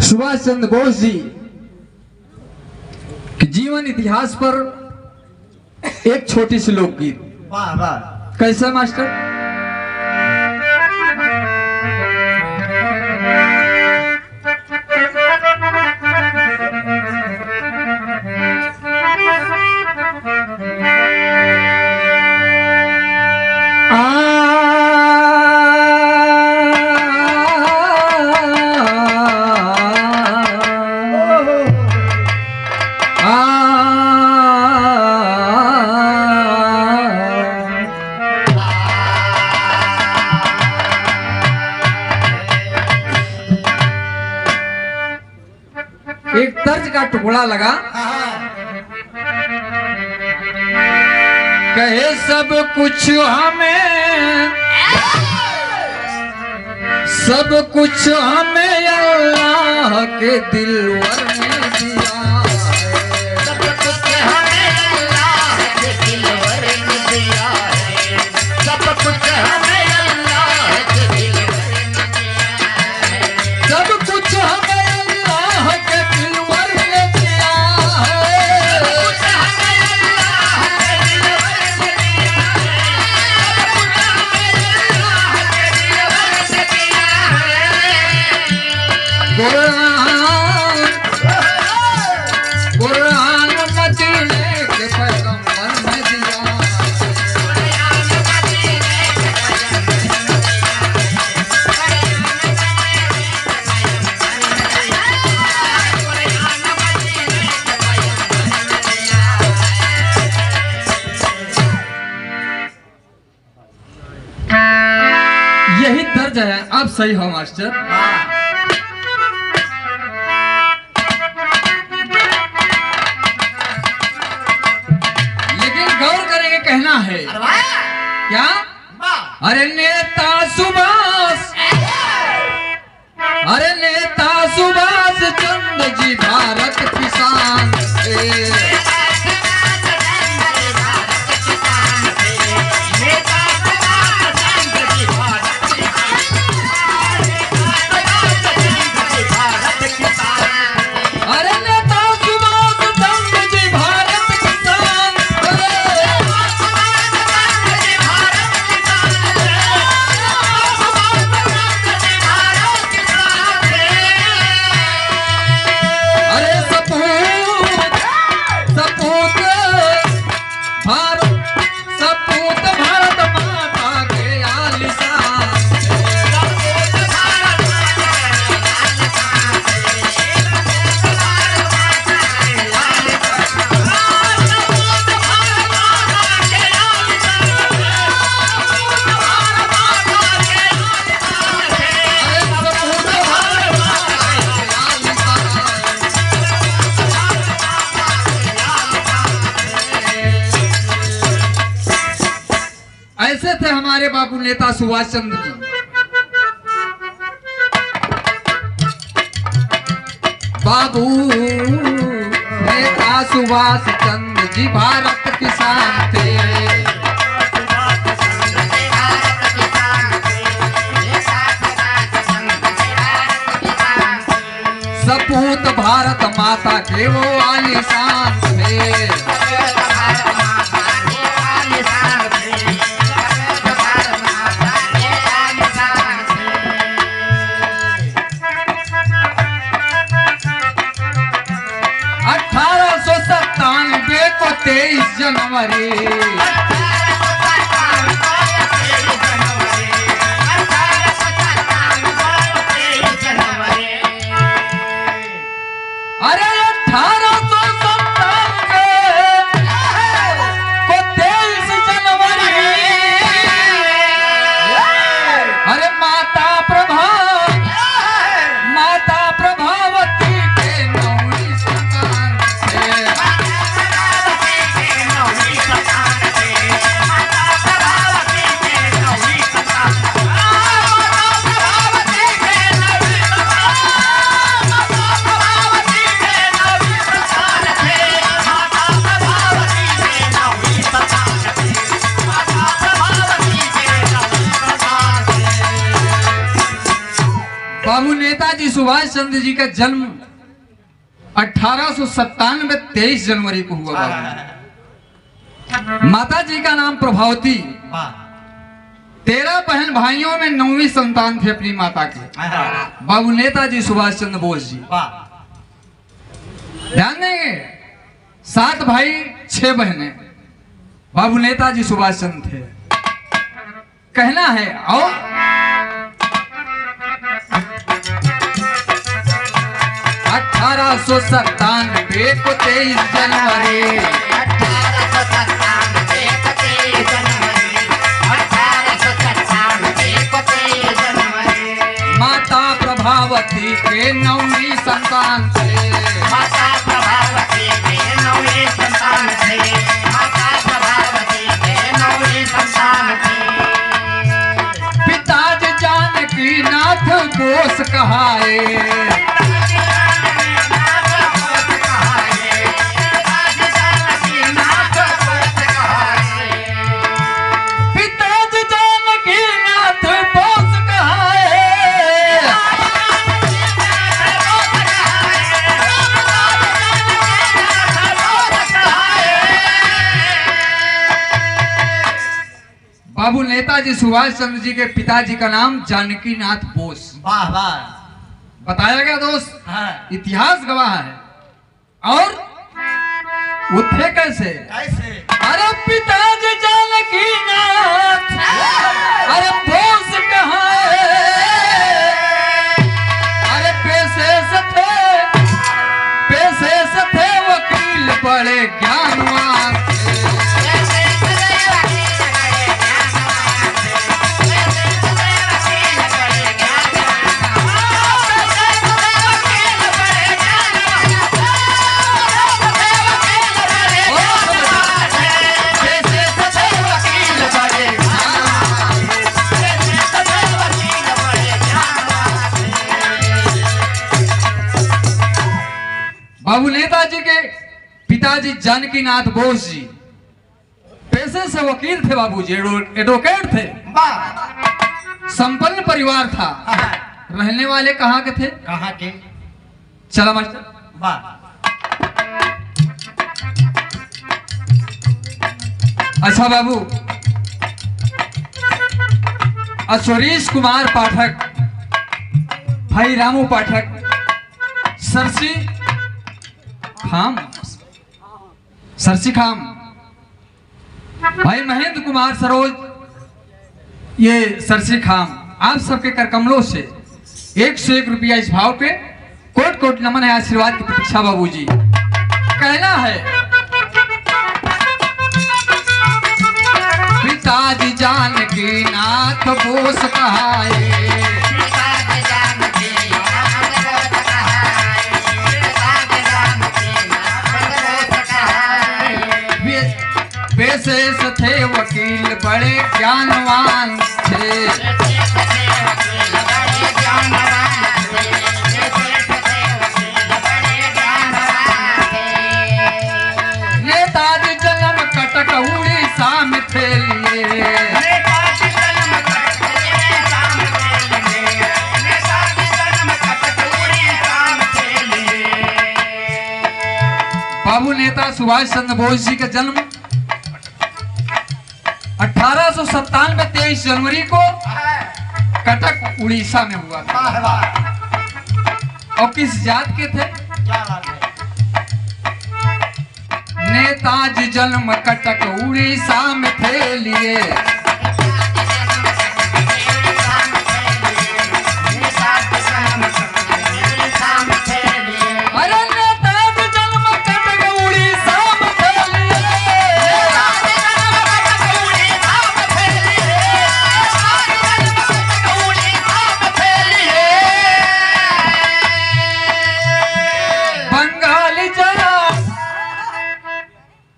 सुभाष चंद्र बोस जी के जीवन इतिहास पर एक छोटी सी लोकगीत। वाह वाह, कैसा मास्टर? एक तर्ज का टुकड़ा लगा, कहे सब कुछ हमें, सब कुछ हमें अल्लाह के दिलवर ने दिया है। सब कुछ हमें अल्लाह के दिलवर ने दिया है। सब कुछ हमें अल्लाह के दिलवर ने दिया है। सब कुछ हमें अल्लाह के दिलवर ने दिया है। सब कुछ हमें अल्लाह के दिलवर ने दिया है। सब कुछ हमें अल्लाह के दिलवर ने दिया है। कुरान मदीने के पैगंबर ने दिया। यही दर्ज है। अब सही हो मास्टर। गौर करेंगे, कहना है क्या? अरे नेता सुभाष, अरे नेता सुभाष चंद्र जी भारत किसान थे। ऐसे थे हमारे बाबू नेता सुभाष चंद्र जी। बाबू नेता सुभाष चंद्र जी भारत किसान थे। सपूत भारत माता के वो आलिशान थे। को 23 जनवरी अरे 1897 को 23 जनवरी अरे माता प्रभावती के नौवीं सतान से। सुभाष चंद्र जी का जन्म 1897 23 जनवरी को हुआ बाबू। माता जी का नाम प्रभावती। 13 बहन भाइयों में 9वीं संतान थे अपनी माता के बाबू नेताजी सुभाष चंद्र बोस जी। ध्यान देंगे, 7 भाई 6 बहनें बाबू नेताजी सुभाष चंद्र थे। कहना है आओ 1897 को 23 जनवरी 1897 को 23 जनवरी 1897 को 23 जनवरी माता प्रभावती के 9वीं संतान थे। माता प्रभावती के 9वीं संतान थे। माता प्रभावती के 9वीं संतान थे। पिताजी जानकी नाथ बोस कहाए। बाबू नेताजी सुभाष चंद्र जी के पिताजी का नाम जानकी नाथ बोस। वाह वाह। बताया गया दोस्त, इतिहास गवाह है। और वो थे कैसे? अरे पिताजी जानकी नाथ अरे बोस कहाए। अरे पैसे से थे वकील बड़े ज्ञानवान थे। बाबू नेताजी के पिताजी जानकी नाथ बोस जी पेशे से वकील थे बाबूजी, एडवोकेट थे। संपन्न परिवार था। रहने वाले कहाँ के थे? कहाँ के? चला मास्टर। अच्छा बाबू, अश्वरीश कुमार पाठक, भाई रामू पाठक, सरसी खाम, भाई महेंद्र कुमार सरोज, ये सरसी खाम, आप सबके करकमलों से 101 रुपया इस भाव पे कोट कोट नमन है, आशीर्वाद की प्रतीक्षा बाबूजी। कहना है पिताजी जानकी नाथ बोस कहाए। पेशे से थे वकील बड़े ज्ञानवान थे। नेताजी जन्म कटक उड़ीसा में थे लिए। बाबू नेता सुभाष चंद्र बोस जी का जन्म 1897 23 जनवरी को कटक उड़ीसा में हुआ था। और किस जात के थे? नेताजी जन्म कटक उड़ीसा में थे लिए।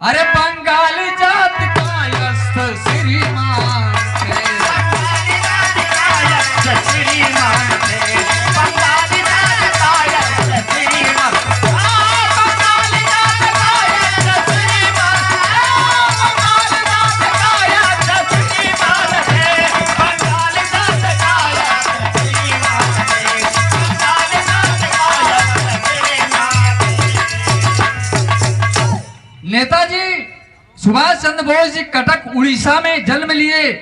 अरे बंगाली जात का यस्त श्रीमान सुभाष चंद्र बोस जी कटक उड़ीसा में जन्म लिए,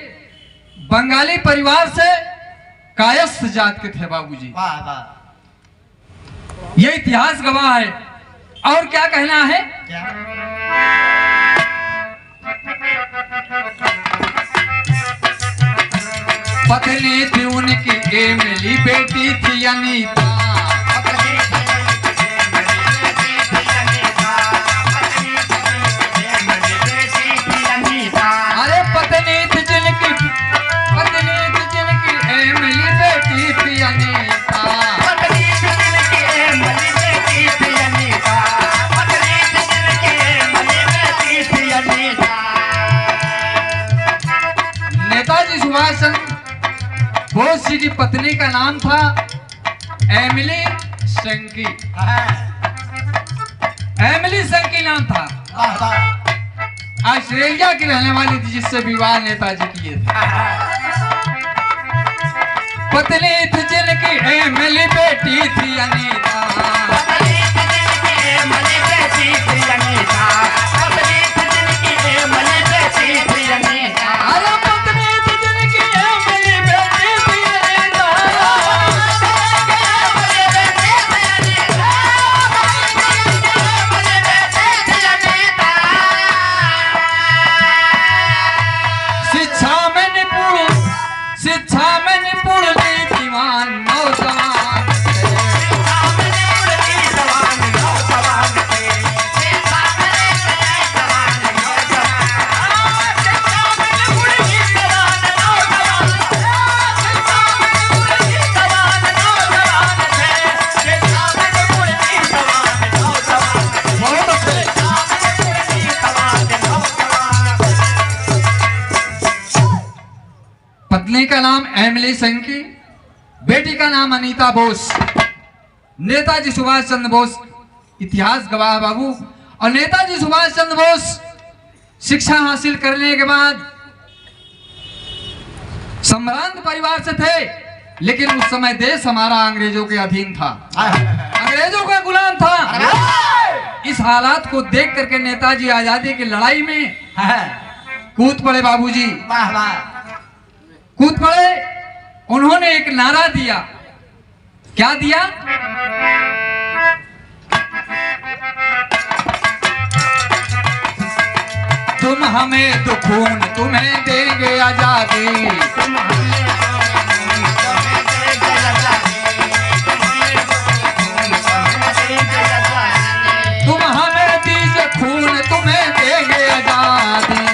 बंगाली परिवार से, कायस्थ जात के थे बाबूजी। वाह वाह। ये इतिहास गवाह है। और क्या कहना है? क्या? पत्नी थी उनकी एमिली, बेटी थी अनीता। अरे पत्नी थी जिनकी एमिली, बेटी थी अनीता। नेताजी सुभाष चंद्र बोस जी की पत्नी का नाम था एमिली सेंकी। एमिली सेंकी नाम था। वाह वाह। ऑस्ट्रेलिया की रहने वाली थी, जिससे विवाह नेताजी किए थे। पत्नी थी जिनकी एमिली, बेटी थी अनीता। अरे पत्नी थी जिनकी एमिली, बेटी थी अनीता। शिक्षा में निपुण नीतिवान नौजवान थे। बहुत अच्छे। पत्नी का नाम एमिली सेंकी, बेटी का नाम अनीता बोस। नेताजी सुभाष चंद्र बोस, इतिहास गवाह बाबू। और नेताजी सुभाष चंद्र बोस शिक्षा हासिल करने के बाद संभ्रांत परिवार से थे, लेकिन उस समय देश हमारा अंग्रेजों के अधीन था, अंग्रेजों का गुलाम था। इस हालात को देख करके नेताजी आजादी की लड़ाई में कूद पड़े बाबूजी। वाह वाह। कूद पड़े। उन्होंने एक नारा दिया। क्या दिया? तुम हमें तो खून, तुम्हें देंगे आजादी। तुम हमें दीजिए खून, तुम्हें देंगे आजादी।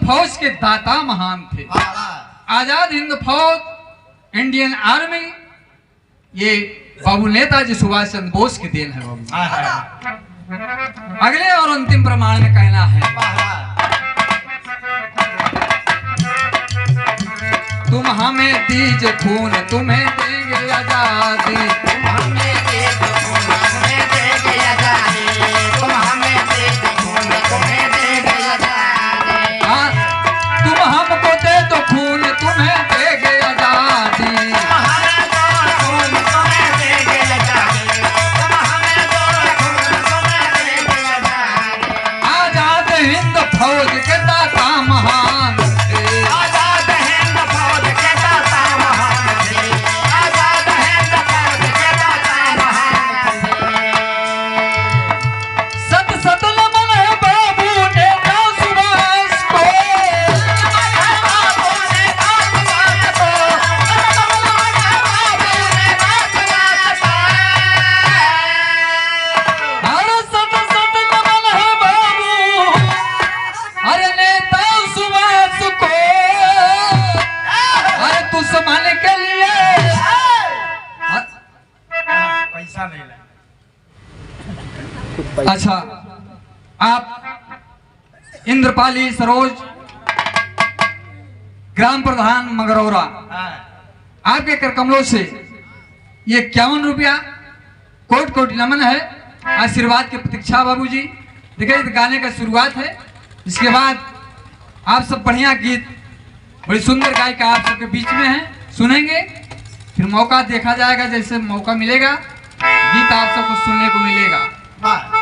फौज के दाता महान थे। आजाद हिंद फौज, इंडियन आर्मी, ये बाबू नेताजी सुभाष चंद्र बोस की देन है बाबू। अगले और अंतिम प्रमाण में कहना है, तुम हमें दीजिए खून, तुम्हें देंगे आजादी। तुम हमें दीजिए खून, तुम्हें देंगे आजादी। तुम हमें दीजिए खून, तुम्हें देंगे आजादी। हाँ, तुम हमको दे दो खून, तुम्हें देंगे आजादी। तुम हमें दो खून, तुम्हें देंगे आजादी। तुम हमें दो खून, तुम्हें देंगे आजादी। आजाद हिंद फौज के दाता महान थे। आजाद हिंद फौज के दाता महान थे। आजाद हिंद फौज अच्छा, आप इंद्रपाली सरोज, ग्राम प्रधान मगरौरा, आपके कर कमलों से ये 51 रुपया कोट कोट नमन है। आशीर्वाद की प्रतीक्षा बाबूजी। देखिए गाने का शुरुआत है, इसके बाद आप सब बढ़िया गीत, बड़ी सुंदर गायिका आप सबके बीच में है, सुनेंगे। फिर मौका देखा जाएगा, जैसे मौका मिलेगा गीत आप सबको सुनने को मिलेगा।